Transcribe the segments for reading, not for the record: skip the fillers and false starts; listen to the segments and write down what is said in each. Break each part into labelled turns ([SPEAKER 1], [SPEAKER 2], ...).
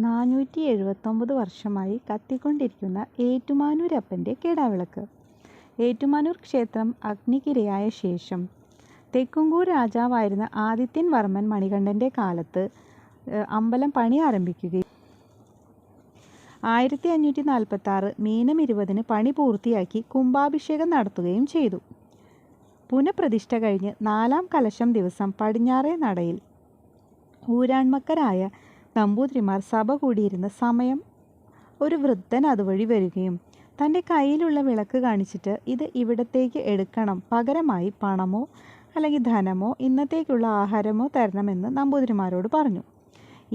[SPEAKER 1] 479 വർഷമായി കത്തിക്കൊണ്ടിരിക്കുന്ന ഏറ്റുമാനൂരപ്പൻ്റെ കിടാവിളക്ക്. ഏറ്റുമാനൂർ ക്ഷേത്രം അഗ്നിക്കിരയായ ശേഷം തെക്കുംകൂർ രാജാവായിരുന്ന ആദിത്യൻ വർമ്മൻ മണികണ്ഠൻ്റെ കാലത്ത് അമ്പലം പണി ആരംഭിക്കുകയും 1546 മീനം 20-ന് പണി പൂർത്തിയാക്കി കുംഭാഭിഷേകം നടത്തുകയും ചെയ്തു. പുനഃപ്രതിഷ്ഠ കഴിഞ്ഞ് 4-ാം കലശം ദിവസം പടിഞ്ഞാറേ നടയിൽ ഊരാൺമക്കരായ നമ്പൂതിരിമാർ സഭ കൂടിയിരുന്ന സമയം ഒരു വൃദ്ധൻ അതുവഴി വരികയും തൻ്റെ കയ്യിലുള്ള വിളക്ക് കാണിച്ചിട്ട് ഇത് ഇവിടത്തേക്ക് എടുക്കണം, പകരമായി പണമോ അല്ലെങ്കിൽ ധനമോ ഇന്നത്തേക്കുള്ള ആഹാരമോ തരണമെന്ന് നമ്പൂതിരിമാരോട് പറഞ്ഞു.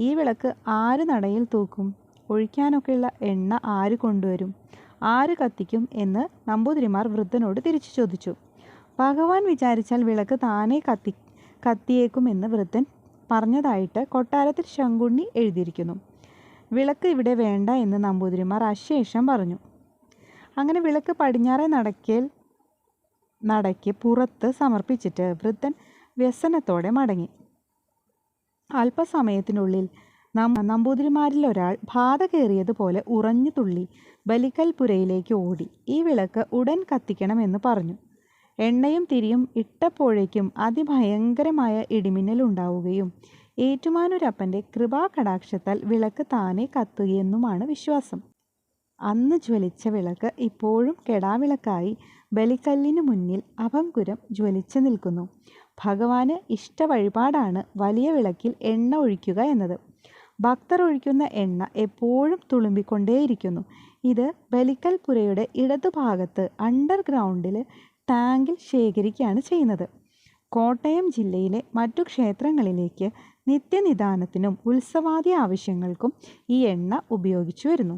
[SPEAKER 1] ഈ വിളക്ക് ആര് നടയിൽ തൂക്കും? ഒഴിക്കാനൊക്കെയുള്ള എണ്ണ ആര് കൊണ്ടുവരും? ആര് കത്തിക്കും എന്ന് നമ്പൂതിരിമാർ വൃദ്ധനോട് തിരിച്ചു ചോദിച്ചു. ഭഗവാൻ വിചാരിച്ചാൽ വിളക്ക് താനേ കത്തിയേക്കുമെന്ന് വൃദ്ധൻ പറഞ്ഞതായിട്ട് കൊട്ടാരത്തിൽ ശങ്കുണ്ണി എഴുതിയിരിക്കുന്നു. വിളക്ക് ഇവിടെ വേണ്ട എന്ന് നമ്പൂതിരിമാർ അശേഷം പറഞ്ഞു. അങ്ങനെ വിളക്ക് പടിഞ്ഞാറേ നടയ്ക്ക് പുറത്ത് സമർപ്പിച്ചിട്ട് വൃദ്ധൻ വ്യസനത്തോടെ മടങ്ങി. അല്പസമയത്തിനുള്ളിൽ നമ്പൂതിരിമാരിൽ ഒരാൾ ബാധ കയറിയതുപോലെ ഉറഞ്ഞു തുള്ളി ബലിക്കൽപുരയിലേക്ക് ഓടി ഈ വിളക്ക് ഉടൻ കത്തിക്കണമെന്ന് പറഞ്ഞു. എണ്ണയും തിരിയും ഇട്ടപ്പോഴേക്കും അതിഭയങ്കരമായ ഇടിമിന്നലുണ്ടാവുകയും ഏറ്റുമാനൂരപ്പൻ്റെ കൃപാകടാക്ഷത്താൽ വിളക്ക് താനെ കത്തുകയെന്നുമാണ് വിശ്വാസം. അന്ന് ജ്വലിച്ച വിളക്ക് ഇപ്പോഴും കെടാവിളക്കായി ബലിക്കല്ലിനു മുന്നിൽ അഭംഗുരം ജ്വലിച്ചു നിൽക്കുന്നു. ഭഗവാന് ഇഷ്ട വഴിപാടാണ് വലിയ വിളക്കിൽ എണ്ണ ഒഴിക്കുക എന്നത്. ഭക്തർ ഒഴിക്കുന്ന എണ്ണ എപ്പോഴും തുളുമ്പിക്കൊണ്ടേയിരിക്കുന്നു. ഇത് ബലിക്കൽപുരയുടെ ഇടതുഭാഗത്ത് അണ്ടർഗ്രൗണ്ടിൽ ടാങ്കിൽ ശേഖരിക്കുകയാണ് ചെയ്യുന്നത്. കോട്ടയം ജില്ലയിലെ മറ്റു ക്ഷേത്രങ്ങളിലേക്ക് നിത്യനിദാനത്തിനും ഉത്സവാദി ആവശ്യങ്ങൾക്കും ഈ എണ്ണ ഉപയോഗിച്ചു വരുന്നു.